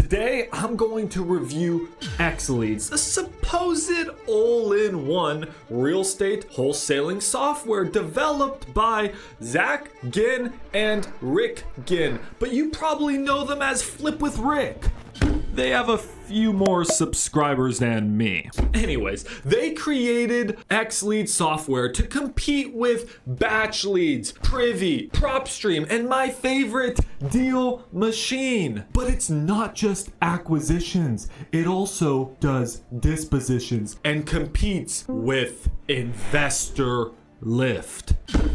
Today, I'm going to review Xleads, a supposed all-in-one real estate wholesaling software developed by Zach Ginn and Rick Ginn, but you probably know them as Flip with Rick. They have a few more subscribers than me. Anyways, they created Xleads software to compete with Batch Leads, Privy, PropStream, and my favorite, Deal Machine. But it's not just acquisitions. It also does dispositions and competes with Investor Lift.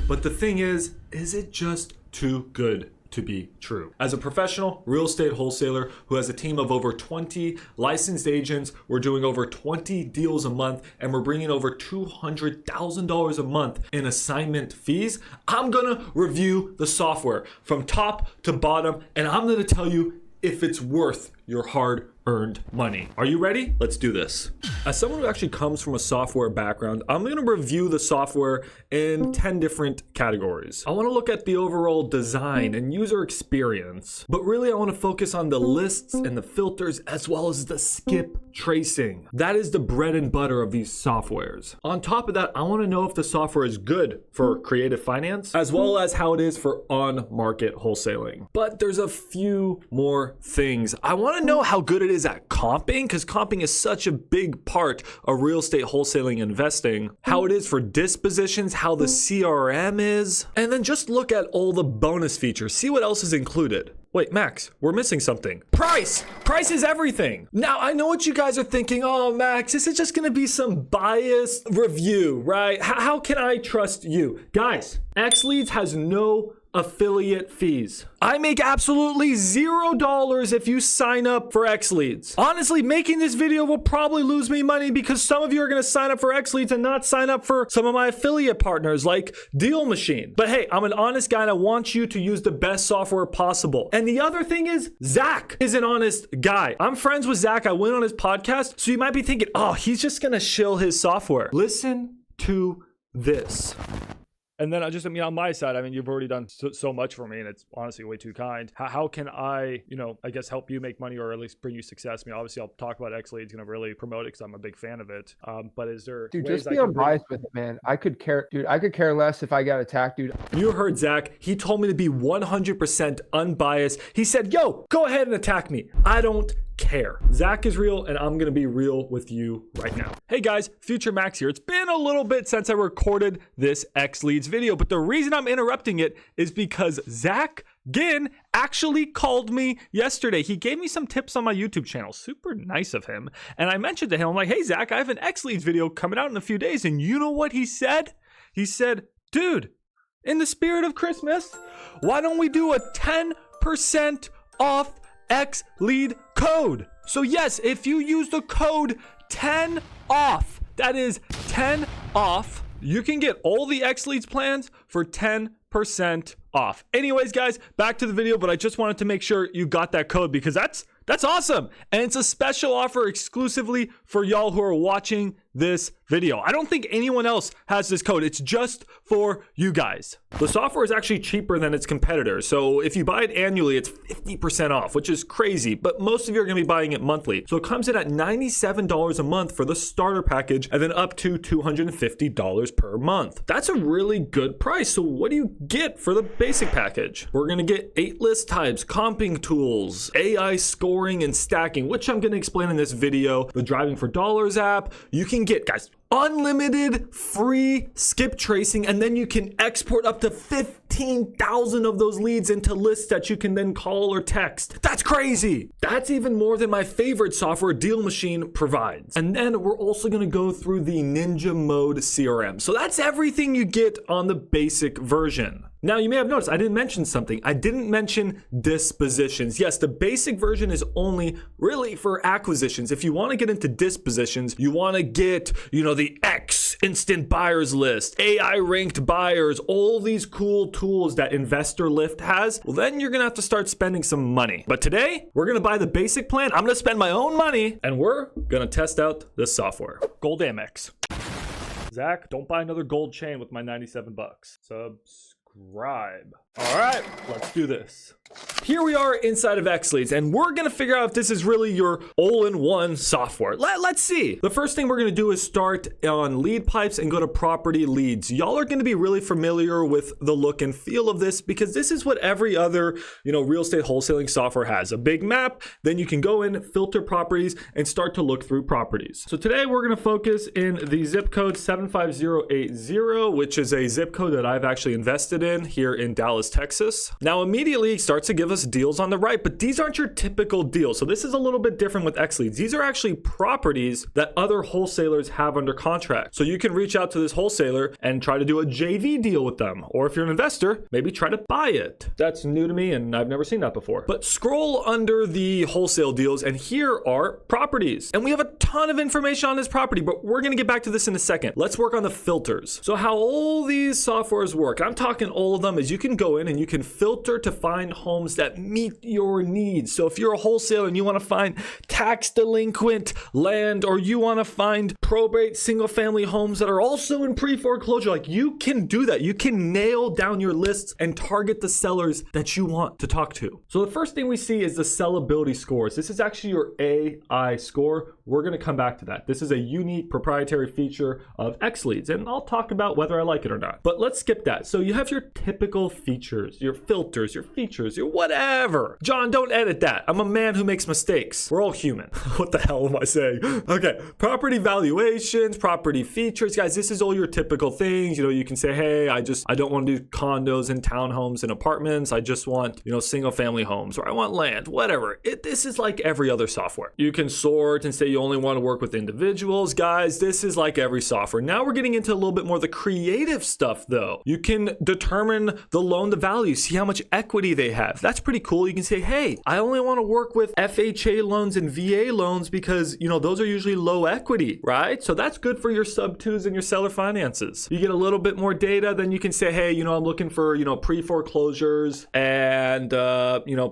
But the thing is it just too good to be true? As a professional real estate wholesaler who has a team of over 20 licensed agents, we're doing over 20 deals a month and we're bringing over $200,000 a month in assignment fees. I'm gonna review the software from top to bottom and I'm gonna tell you if it's worth your hard-earned money. Are you ready? Let's do this. As someone who actually comes from a software background, I'm gonna review the software in 10 different categories. I wanna look at the overall design and user experience, but really I wanna focus on the lists and the filters as well as the skip tracing. That is the bread and butter of these softwares. On top of that, I wanna know if the software is good for creative finance as well as how it is for on-market wholesaling. But there's a few more things. I wanna know how good it is at comping, because comping is such a big part of real estate wholesaling investing, how it is for dispositions, how the CRM is, and then just look at all the bonus features, see what else is included. Wait, Max, we're missing something. Price! Price is everything. Now, I know what you guys are thinking. Oh, Max, this is just gonna be some biased review, right? How can I trust you? Guys, Xleads has no affiliate fees. I make absolutely $0 if you sign up for Xleads. Honestly, making this video will probably lose me money because some of you are gonna sign up for Xleads and not sign up for some of my affiliate partners like Deal Machine. But hey, I'm an honest guy and I want you to use the best software possible. And the other thing is, Zach is an honest guy. I'm friends with Zach. I went on his podcast. So you might be thinking, oh, he's just gonna shill his software. Listen to this. And then on my side, you've already done so much for me and it's honestly way too kind. How can I, I guess help you make money or at least bring you success? Obviously I'll talk about Xleads, really promote it because I'm a big fan of it. But is there Dude, just be unbiased with it, man. I could care less if I got attacked, dude. You heard Zach. He told me to be 100% unbiased. He said, yo, go ahead and attack me. I don't care. Zach is real and I'm gonna be real with you right now. Hey guys, Future Max here. It's been a little bit since I recorded this Xleads video, but the reason I'm interrupting it is because Zach Ginn actually called me yesterday. He gave me some tips on my YouTube channel. Super nice of him. And I mentioned to him, I'm like, hey Zach, I have an Xleads video coming out in a few days. And you know what he said? He said, dude, in the spirit of Christmas, why don't we do a 10% off Xlead code? So yes, if you use the code 10 off, that is 10 off, you can get all the Xleads plans for 10% off. Anyways, guys, back to the video, but I just wanted to make sure you got that code because that's awesome. And it's a special offer exclusively for y'all who are watching this video. I don't think anyone else has this code. It's just for you guys. The software is actually cheaper than its competitors. So if you buy it annually, it's 50% off, which is crazy, but most of you are gonna be buying it monthly. So it comes in at $97 a month for the starter package and then up to $250 per month. That's a really good price. So what do you get for the basic package? We're gonna get 8 list types, comping tools, AI scoring and stacking, which I'm gonna explain in this video, the Driving for Dollars app. You can get, guys, unlimited free skip tracing, and then you can export up to 15,000 of those leads into lists that you can then call or text. That's crazy. That's even more than my favorite software, Deal Machine, provides. And then we're also gonna go through the Ninja Mode CRM. So that's everything you get on the basic version. Now, you may have noticed I didn't mention something. I didn't mention dispositions. Yes, the basic version is only really for acquisitions. If you want to get into dispositions, you want to get, the X instant buyers list, AI ranked buyers, all these cool tools that Investor Lift has, well, then you're going to have to start spending some money. But today, we're going to buy the basic plan. I'm going to spend my own money and we're going to test out this software. Gold Amex. Zach, don't buy another gold chain with my 97 bucks. Subscribe. All right, let's do this. Here we are inside of Xleads, and we're gonna figure out if this is really your all-in-one software. Let's see. The first thing we're gonna do is start on lead pipes and go to property leads. Y'all are gonna be really familiar with the look and feel of this because this is what every other, real estate wholesaling software has. A big map, then you can go in, filter properties, and start to look through properties. So today we're gonna focus in the zip code 75080, which is a zip code that I've actually invested in here in Dallas, Texas. Now immediately it starts to give us deals on the right, but these aren't your typical deals. So this is a little bit different with Xleads. These are actually properties that other wholesalers have under contract. So you can reach out to this wholesaler and try to do a JV deal with them. Or if you're an investor, maybe try to buy it. That's new to me and I've never seen that before. But scroll under the wholesale deals and here are properties. And we have a ton of information on this property, but we're gonna get back to this in a second. Let's work on the filters. So how all these softwares work, I'm talking all of them, is you can go in and you can filter to find homes that meet your needs. So if you're a wholesaler and you want to find tax delinquent land, or you want to find probate single family homes that are also in pre-foreclosure, like you can do that. You can nail down your lists and target the sellers that you want to talk to. So the first thing we see is the sellability scores. This is actually your AI score. We're going to come back to that. This is a unique proprietary feature of Xleads, and I'll talk about whether I like it or not. But let's skip that. So you have your typical features, your filters, your features, your whatever. John, don't edit that. I'm a man who makes mistakes. We're all human. What the hell am I saying? Okay, property valuations, property features. Guys, this is all your typical things. You can say, hey, I don't want to do condos and townhomes and apartments. I just want, single family homes, or I want land, whatever. This is like every other software. You can sort and say you only want to work with individuals. Guys, this is like every software. Now we're getting into a little bit more of the creative stuff though. You can determine the loan to value, see how much equity they have. That's pretty cool. You can say, hey, I only want to work with FHA loans and VA loans because, those are usually low equity, right? So that's good for your sub twos and your seller finances. You get a little bit more data, then you can say, hey, I'm looking for, pre-foreclosures and,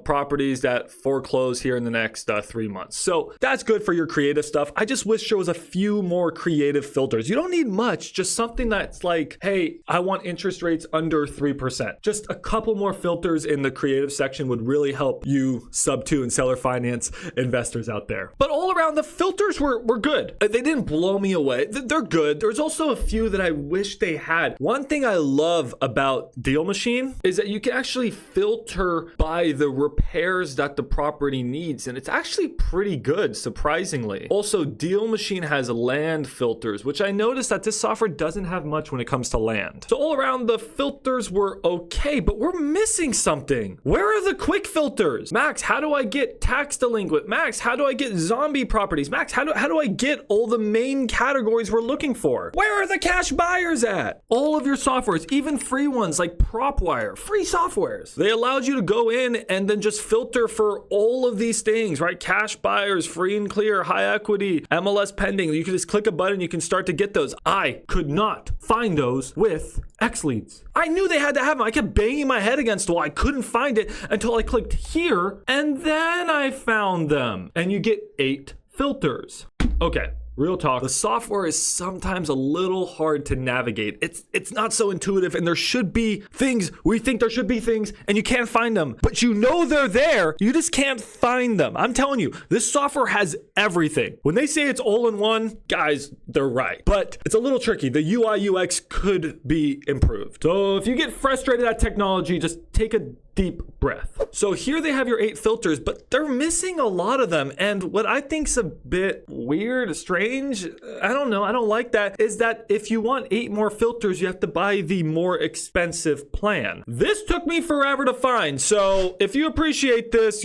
properties that foreclose here in the next 3 months. So that's good for your creative stuff. I just wish there was a few more creative filters. You don't need much, just something that's like, hey, I want interest rates under 3%. Just a couple more filters in the creative section would really help you sub two and seller finance investors out there. But all around, the filters were good. They didn't blow me away. They're good. There's also a few that I wish they had. One thing I love about Deal Machine is that you can actually filter by the repairs that the property needs, and it's actually pretty good, surprisingly. Also, Deal Machine has land filters, which I noticed that this software doesn't have much when it comes to land. So all around, the filters were okay, but we're missing something. Where are the quick filters? Max, how do I get tax delinquent? Max, how do I get zombie properties? Max, how do I get all the main categories we're looking for? Where are the cash buyers at? All of your softwares, even free ones like PropWire, free softwares. They allowed you to go in and then just filter for all of these things, right? Cash buyers, free and clear, high equity, MLS pending. You can just click a button, you can start to get those. I could not find those with Xleads. I knew they had to have them. I kept banging my head against the wall. I couldn't find it until I clicked here, and then I found them. And you get 8 filters. Okay. Real talk, the software is sometimes a little hard to navigate. It's not so intuitive, and there should be things, we think there should be things, and you can't find them. But they're there, you just can't find them. I'm telling you, this software has everything. When they say it's all in one, guys, they're right. But it's a little tricky. The UI UX could be improved. So if you get frustrated at technology, just take a deep breath. So here they have your 8 filters, but they're missing a lot of them. And what I think's a bit weird, strange, I don't know, I don't like that, is that if you want 8 more filters, you have to buy the more expensive plan. This took me forever to find. So if you appreciate this,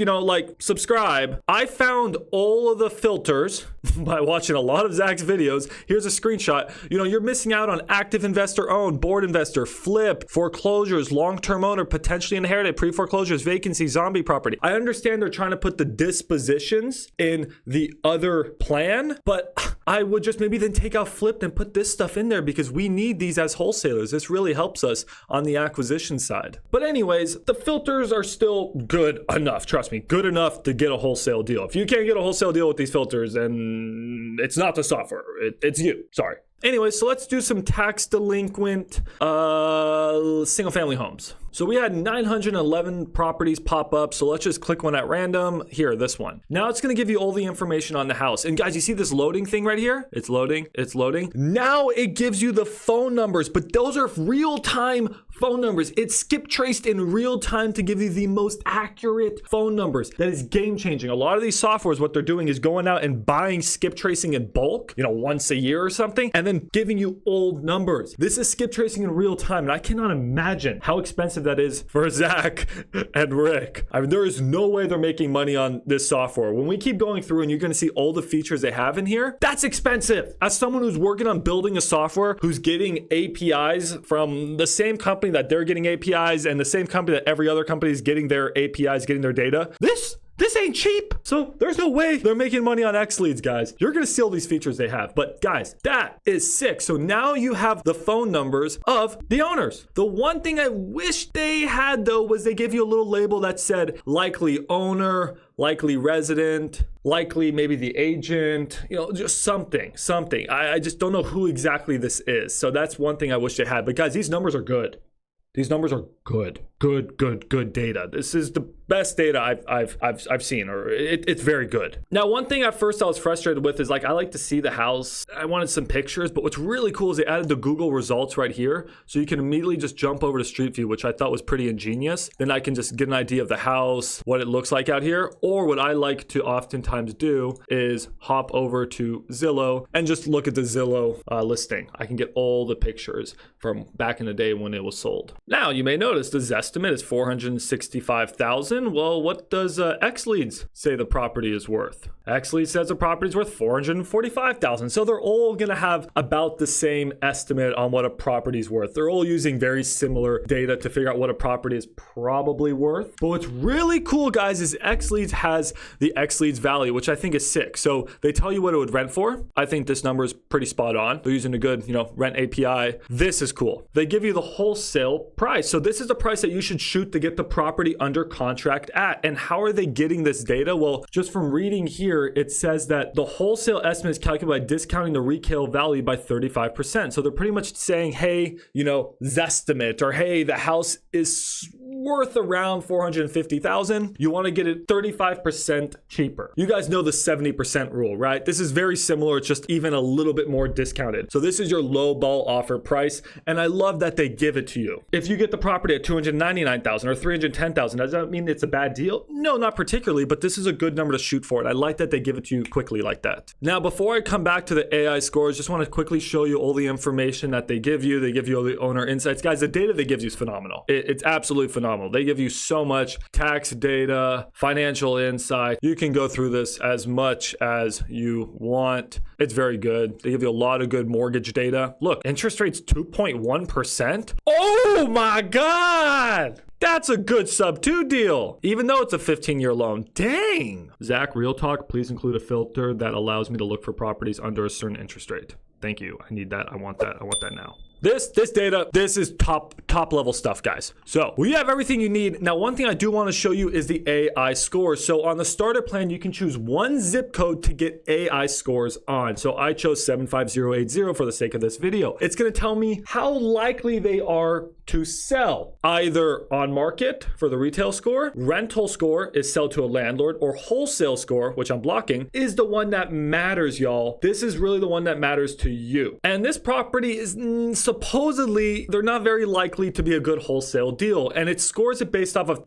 subscribe. I found all of the filters by watching a lot of Zach's videos. Here's a screenshot. You're missing out on active investor owned, board investor, flip, foreclosures, long-term owner, potentially inherited, pre-foreclosures, vacancy, zombie property. I understand they're trying to put the dispositions in the other plan, but I would just maybe then take out flipped and put this stuff in there because we need these as wholesalers. This really helps us on the acquisition side. But anyways, the filters are still good enough. Trust me, good enough to get a wholesale deal. If you can't get a wholesale deal with these filters, then it's not the software. It's you. Sorry. Anyway, so let's do some tax delinquent single family homes. So we had 911 properties pop up. So let's just click one at random. Here, this one. Now it's going to give you all the information on the house. And guys, you see this loading thing right here? It's loading. It's loading. Now it gives you the phone numbers, but those are real-time phone numbers. It's skip traced in real time to give you the most accurate phone numbers. That is game changing. A lot of these softwares, what they're doing is going out and buying skip tracing in bulk, once a year or something, and then giving you old numbers. This is skip tracing in real time, and I cannot imagine how expensive that is for Zach and Rick. I mean, there is no way they're making money on this software. When we keep going through and you're going to see all the features they have in here, that's expensive. As someone who's working on building a software, who's getting APIs from the same company that they're getting APIs and the same company that every other company is getting their APIs, getting their data, this ain't cheap. So there's no way they're making money on Xleads, guys. You're going to steal these features they have. But guys, that is sick. So now you have the phone numbers of the owners. The one thing I wish they had, though, was they give you a little label that said likely owner, likely resident, likely maybe the agent, just something. I just don't know who exactly this is. So that's one thing I wish they had. But guys, these numbers are good. These numbers are good data. This is the best data I've seen, or it's very good. Now, one thing at first I was frustrated with is I like to see the house. I wanted some pictures, but what's really cool is they added the Google results right here. So you can immediately just jump over to Street View, which I thought was pretty ingenious. Then I can just get an idea of the house, what it looks like out here. Or what I like to oftentimes do is hop over to Zillow and just look at the Zillow listing. I can get all the pictures from back in the day when it was sold. Now, you may notice the Zestimate is $465,000. Well, what does Xleads say the property is worth? Xleads says the property is worth $445,000. So they're all going to have about the same estimate on what a property is worth. They're all using very similar data to figure out what a property is probably worth. But what's really cool, guys, is Xleads has the Xleads value, which I think is sick. So they tell you what it would rent for. I think this number is pretty spot on. They're using a good, rent API. This is cool. They give you the wholesale price. So this is the price that you should shoot to get the property under contract at. And how are they getting this data? Well, just from reading here, it says that the wholesale estimate is calculated by discounting the retail value by 35%. So they're pretty much saying, hey, Zestimate, or hey, the house is worth around $450,000. You want to get it 35% cheaper. You guys know the 70% rule, right? This is very similar. It's just even a little bit more discounted. So this is your low ball offer price. And I love that they give it to you. If you get the property at $299,000 or $310,000, does that mean it's a bad deal? No, not particularly, but this is a good number to shoot for. And I like that they give it to you quickly like that. Now, before I come back to the AI scores, just want to quickly show you all the information that they give you. They give you all the owner insights. Guys, the data they give you is phenomenal. It's absolutely phenomenal. They give you so much tax data, financial insight. You can go through this as much as you want. It's very good. They give you a lot of good mortgage data. Look, interest rate's 2.1%. Oh my God. That's a good sub-2 deal, even though it's a 15-year loan. Dang. Zach, real talk, please include a filter that allows me to look for properties under a certain interest rate. Thank you. I need that. I want that. I want that now. This data, this is top level stuff, guys. So we have everything you need. Now, one thing I do want to show you is the AI scores. So on the starter plan, you can choose one zip code to get AI scores on. So I chose 75080 for the sake of this video. It's going to tell me how likely they are to sell, either on market for the retail score, rental score is sell to a landlord, or wholesale score, which I'm blocking, is the one that matters, y'all. This is really the one that matters to you. And this property is supposedly, they're not very likely to be a good wholesale deal. And it scores it based off of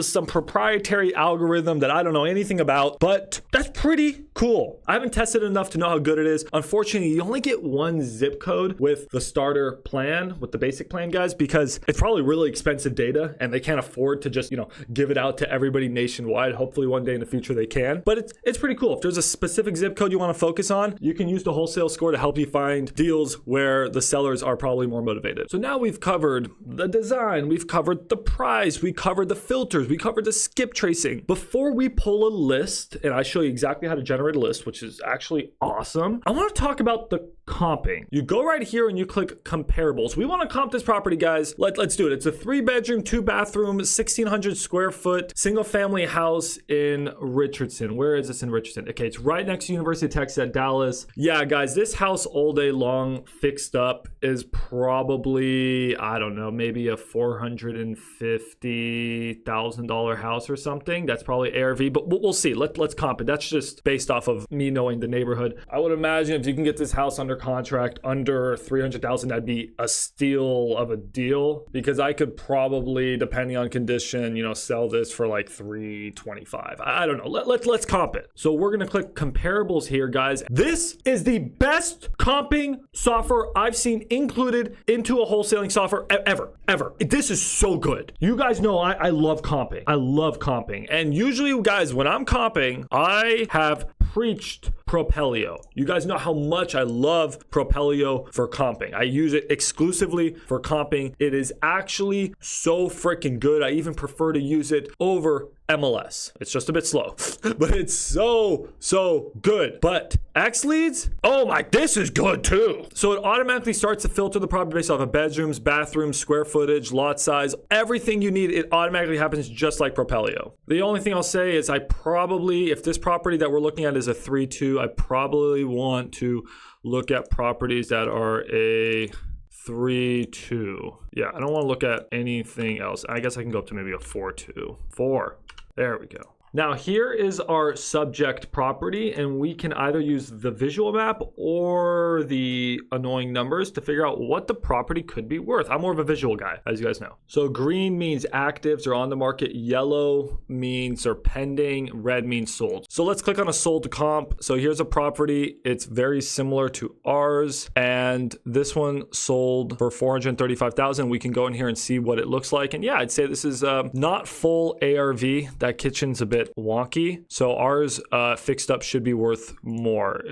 some proprietary algorithm that I don't know anything about, but that's pretty cool. I haven't tested enough to know how good it is. Unfortunately, you only get one zip code with the starter plan, with the basic plan, guys, because it's probably really expensive data and they can't afford to just, give it out to everybody nationwide. Hopefully one day in the future they can, but it's pretty cool. If there's a specific zip code you want to focus on, you can use the wholesale score to help you find deals where the sellers are probably more motivated. So now we've covered the design, we've covered the price, we covered the filters, we covered the skip tracing. Before we pull a list, and I show you exactly how to generate a list, which is actually awesome, I want to talk about the comping. You go right here and you click comparables. We want to comp this property, guys. Let's do it. It's a 3-bedroom, 2-bathroom, 1,600 square foot, single family house in Richardson. Where is this in Richardson? Okay, it's right next to University of Texas at Dallas. Yeah, guys, this house all day long fixed up is probably, I don't know, maybe a $450,000 house or something. That's probably ARV, but we'll see. Let's comp it. That's just based off of me knowing the neighborhood. I would imagine if you can get this house under contract under $300,000, that'd be a steal of a deal, because I could probably, depending on condition, sell this for like $325. I don't know. Let's comp it. So we're gonna click comparables here, guys. This is the best comping software I've seen included into a wholesaling software ever. This is so good. You guys know I love comping. I love comping. And usually, guys, when I'm comping, I have preached Propelio. You guys know how much I love Propelio for comping. I use it exclusively for comping. It is actually so freaking good. I even prefer to use it over MLS. It's just a bit slow, but it's so good. But Xleads, oh my, this is good too. So it automatically starts to filter the property based off of bedrooms, bathrooms, square footage, lot size, everything you need. It automatically happens just like Propelio. The only thing I'll say is I probably, if this property that we're looking at is a 3-2, I probably want to look at properties that are a 3-2. Yeah, I don't want to look at anything else. I guess I can go up to maybe a 4-2. 4. There we go. Now here is our subject property, and we can either use the visual map or the annoying numbers to figure out what the property could be worth. I'm more of a visual guy, as you guys know. So green means actives are on the market, yellow means they're pending, red means sold. So let's click on a sold comp. So here's a property. It's very similar to ours, and this one sold for $435,000. We can go in here and see what it looks like. And yeah, I'd say this is not full ARV. That kitchen's a bit wonky, so ours fixed up should be worth more.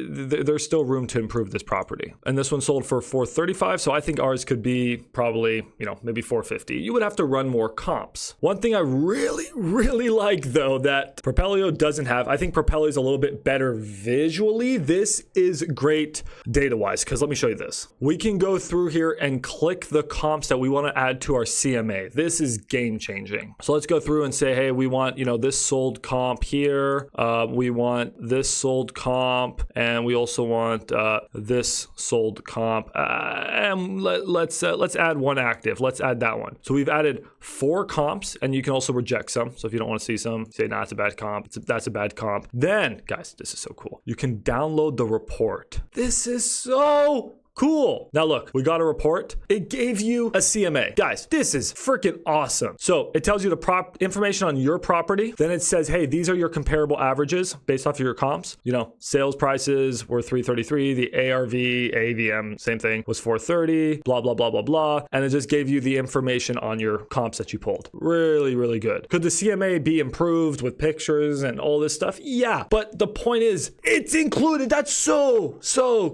There's still room to improve this property, and this one sold for $435,000, so I think ours could be probably maybe $450,000. You would have to run more comps. One thing I really like though that Propelio doesn't have, I think Propelio is a little bit better visually. This is great data wise, because let me show you this. We can go through here and click the comps that we want to add to our CMA. This is game changing. So let's go through and say, hey, we want this sold comp here. We want this sold comp, and we also want this sold comp. And let's add one active. Let's add that one. So we've added 4 comps, and you can also reject some. So if you don't want to see some, say, nah, it's a bad comp. That's a bad comp. Then, guys, this is so cool. You can download the report. This is so cool. Now look, we got a report. It gave you a CMA. Guys, this is freaking awesome. So it tells you the information on your property. Then it says, hey, these are your comparable averages based off of your comps. Sales prices were $333. The ARV, AVM, same thing, was $430, blah, blah, blah, blah, blah. And it just gave you the information on your comps that you pulled. Really good. Could the CMA be improved with pictures and all this stuff? Yeah. But the point is, it's included. That's so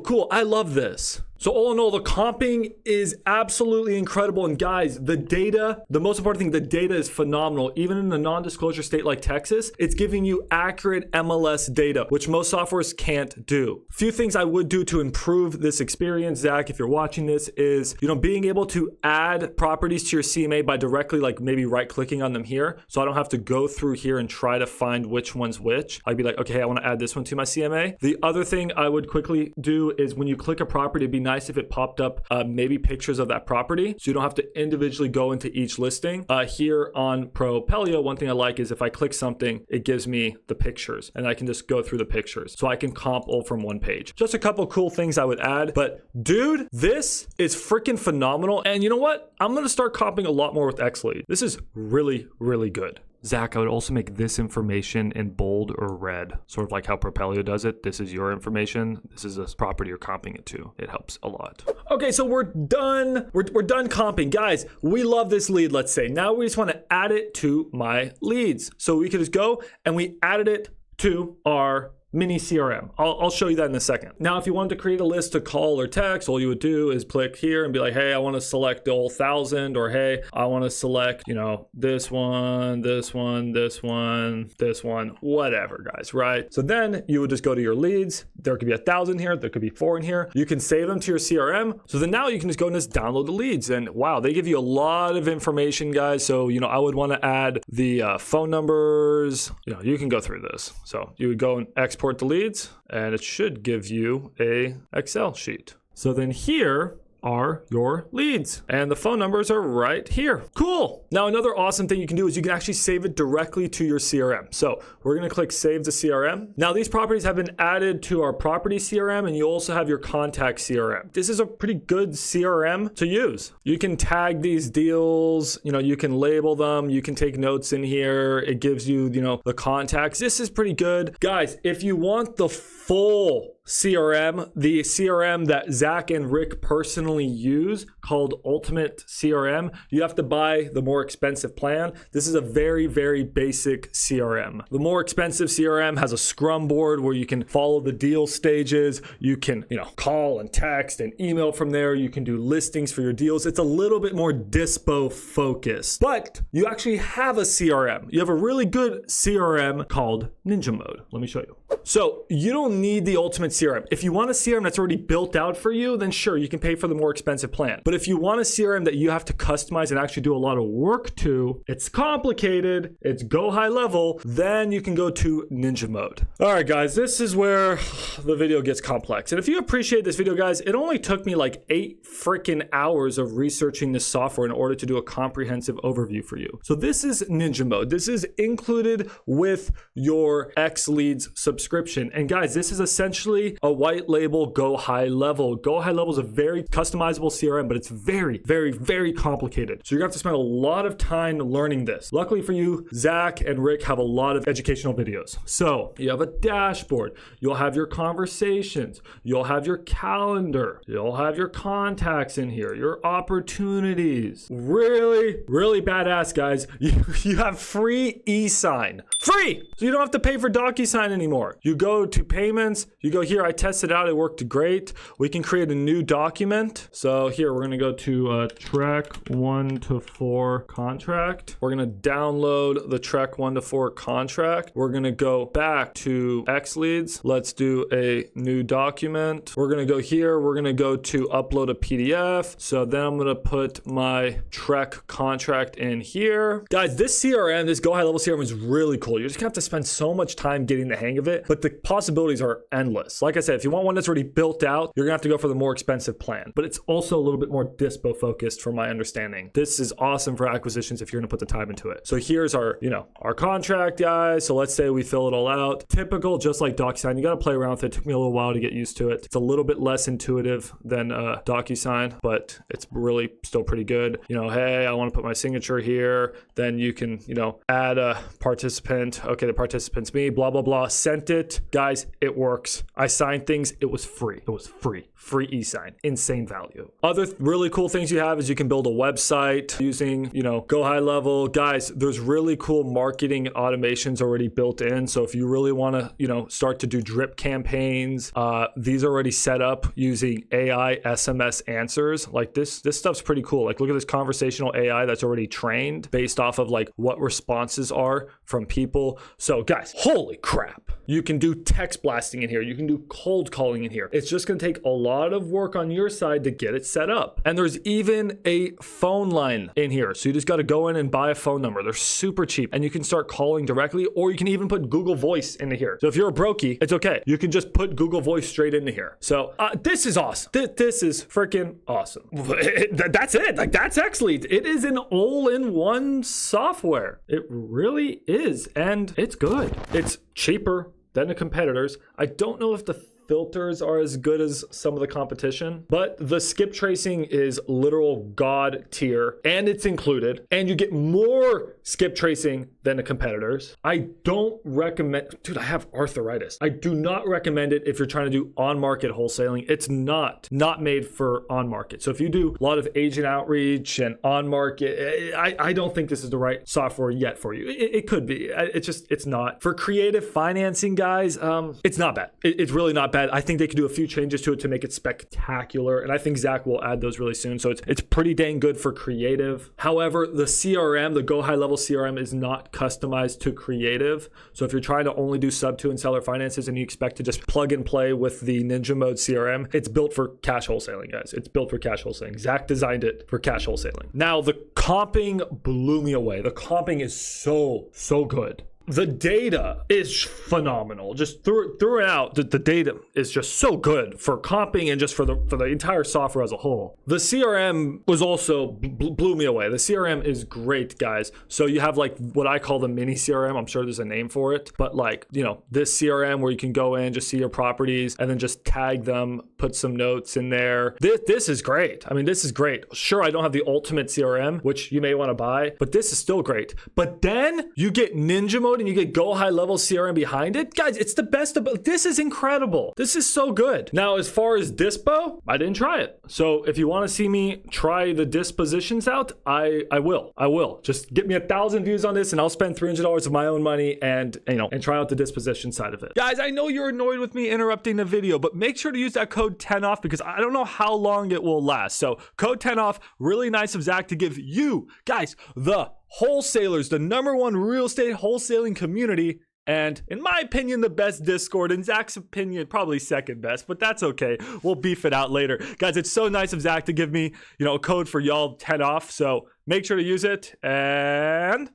cool. I love this. So all in all, the comping is absolutely incredible. And guys, the data, the most important thing, the data is phenomenal. Even in a non-disclosure state like Texas, it's giving you accurate MLS data, which most softwares can't do. A few things I would do to improve this experience, Zach, if you're watching this, is, being able to add properties to your CMA by directly, like maybe right-clicking on them here. So I don't have to go through here and try to find which one's which. I'd be like, okay, I want to add this one to my CMA. The other thing I would quickly do is when you click a property, it'd be nice if it popped up maybe pictures of that property, so you don't have to individually go into each listing. Here on Propelio, one thing I like is if I click something, it gives me the pictures, and I can just go through the pictures, so I can comp all from one page. Just a couple cool things I would add, but dude, this is freaking phenomenal. And you know what? I'm gonna start comping a lot more with Xleads. This is really good. Zach, I would also make this information in bold or red, sort of like how Propelio does it. This is your information. This is a property you're comping it to. It helps a lot. Okay, so we're done. We're done comping. Guys, we love this lead, let's say. Now we just want to add it to my leads. So we could just go and we added it to our mini CRM. I'll show you that in a second. Now, if you wanted to create a list to call or text, all you would do is click here and be like, hey, I want to select the whole 1,000, or hey, I want to select, you know, this one, this one, this one, this one, whatever, guys, right? So then you would just go to your leads. There could be 1,000 here. There could be 4 in here. You can save them to your CRM. So then now you can just go and just download the leads. And wow, they give you a lot of information, guys. So, you know, I would want to add the phone numbers. You know, you can go through this. So you would go and export the leads, and it should give you a Excel sheet. So then here are your leads, and the phone numbers are right here. Cool. Now, another awesome thing you can do is you can actually save it directly to your CRM. So we're going to click Save to CRM. Now, these properties have been added to our property CRM, and you also have your contact CRM. This is a pretty good CRM to use. You can tag these deals, you know, you can label them, you can take notes in here. It gives you, you know, the contacts. This is pretty good. Guys, if you want the full CRM, the CRM that Zach and Rick personally use, called Ultimate CRM, you have to buy the more expensive plan. This is a very, very basic CRM. The more expensive CRM has a Scrum board where you can follow the deal stages. You can, you know, call and text and email from there. You can do listings for your deals. It's a little bit more dispo focused, but you actually have a CRM. You have a really good CRM called Ninja Mode. Let me show you. So you don't need the Ultimate CRM. If you want a CRM that's already built out for you, then sure, you can pay for the more expensive plan. But if you want a CRM that you have to customize and actually do a lot of work to, it's complicated, it's go high level, then you can go to Ninja Mode. All right, guys, this is where the video gets complex. And if you appreciate this video, guys, it only took me like 8 freaking hours of researching this software in order to do a comprehensive overview for you. So this is Ninja Mode. This is included with your Xleads subscription. And guys, this is essentially a white label go high level. Go high level is a very customizable CRM, but it's very, very, very complicated. So you're gonna have to spend a lot of time learning this. Luckily for you, Zach and Rick have a lot of educational videos. So you have a dashboard, you'll have your conversations, you'll have your calendar, you'll have your contacts in here, your opportunities. Really, really badass, guys. You have free e-sign. Free! So you don't have to pay for DocuSign anymore. You go to payments, you go here, I tested out, it worked great. We can create a new document. So here, we're gonna go to Trek 1 to 4 contract. We're gonna download the Trek 1 to 4 contract. We're gonna go back to Xleads. Let's do a new document. We're gonna go here, we're gonna go to upload a PDF. So then I'm gonna put my Trek contract in here. Guys, this CRM, this go high level CRM is really cool. You're just gonna have to spend so much time getting the hang of it, but the possibilities are endless. Like I said, if you want one that's already built out, you're gonna have to go for the more expensive plan, but it's also a little bit more dispo focused from my understanding. This is awesome for acquisitions if you're gonna put the time into it. So here's our, you know, our contract, guys. So let's say we fill it all out. Typical, just like DocuSign, you gotta play around with it. It took me a little while to get used to it. It's a little bit less intuitive than DocuSign, but it's really still pretty good. You know, hey, I wanna put my signature here. Then you can, you know, add a participant. Okay, the participant's me, blah, blah, blah. Sent it. Guys, it works. I signed things. It was free. It was free. Free e-sign. Insane value. Other really cool things you have is you can build a website using, you know, go high level. Guys, there's really cool marketing automations already built in. So if you really want to, you know, start to do drip campaigns, these are already set up using AI SMS answers. Like this stuff's pretty cool. Like look at this conversational AI that's already trained based off of like what responses are from people. So guys, holy crap. You can do text blasting in here. You can do cold calling in here. It's just going to take a lot of work on your side to get it set up. And there's even a phone line in here. So you just got to go in and buy a phone number. They're super cheap and you can start calling directly, or you can even put Google Voice into here. So if you're a brokey, it's okay. You can just put Google Voice straight into here. So this is awesome. This is freaking awesome. That's it. Like that's Xleads. It is an all-in-one software. It really is. And it's good. It's cheaper than the competitors. I don't know if the filters are as good as some of the competition, but the skip tracing is literal god tier and it's included, and you get more skip tracing than the competitors. I don't recommend, dude, I have arthritis. I do not recommend it if you're trying to do on-market wholesaling. It's not made for on-market. So if you do a lot of agent outreach and on-market, I don't think this is the right software yet for you. It could be. It's not. For creative financing, guys, it's not bad. It's really not bad. I think they could do a few changes to it to make it spectacular. And I think Zach will add those really soon. So it's pretty dang good for creative. However, the CRM, the Go High Level CRM is not customized to creative. So if you're trying to only do sub 2 and seller finances and you expect to just plug and play with the Ninja Mode CRM, it's built for cash wholesaling, guys. It's built for cash wholesaling. Zach designed it for cash wholesaling. Now, the comping blew me away. The comping is so good. The data is phenomenal. Just through and out, the data is just so good for comping and just for the entire software as a whole. The CRM was also blew me away. The CRM is great, guys. So you have like what I call the mini CRM. I'm sure there's a name for it, but like, you know, this CRM where you can go in, just see your properties and then just tag them, put some notes in there. This is great. I mean, this is great. Sure, I don't have the ultimate CRM, which you may want to buy, but this is still great. But then you get Ninja Mode and you get Go High Level CRM behind it. Guys, it's the best of both. This is incredible. This is so good. Now, as far as Dispo, I didn't try it. So if you want to see me try the dispositions out, I will. Just get me 1,000 views on this and I'll spend $300 of my own money and try out the disposition side of it. Guys, I know you're annoyed with me interrupting the video, but make sure to use that code 10OFF because I don't know how long it will last. So code 10OFF, really nice of Zach to give you guys, the wholesalers, the #1 real estate wholesaling community, and in my opinion, the best Discord. In Zach's opinion, probably second best, but that's okay. We'll beef it out later. Guys, it's so nice of Zach to give me, a code for y'all 10 off. So make sure to use it and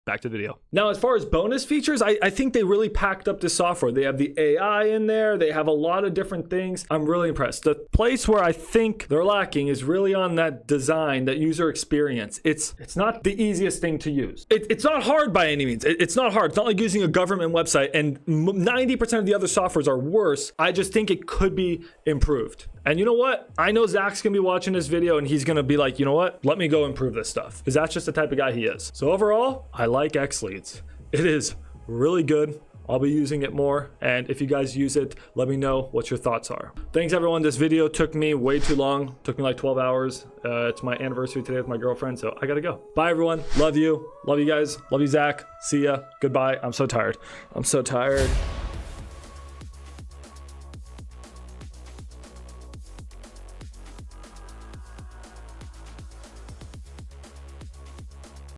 back to the video. Now, as far as bonus features, I think they really packed up the software. They have the AI in there. They have a lot of different things. I'm really impressed. The place where I think they're lacking is really on that design, that user experience. It's not the easiest thing to use. It's not hard by any means. It's not hard. It's not like using a government website, and 90% of the other softwares are worse. I just think it could be improved. And you know what? I know Zach's gonna be watching this video and he's gonna be like, you know what? Let me go improve this stuff. Because that's just the type of guy he is. So overall, I like Xleads. It is really good. I'll be using it more. And if you guys use it, let me know what your thoughts are. Thanks everyone. This video took me way too long. Took me like 12 hours. It's my anniversary today with my girlfriend, so I gotta go. Bye everyone. Love you. Love you guys. Love you, Zach. See ya. Goodbye. I'm so tired.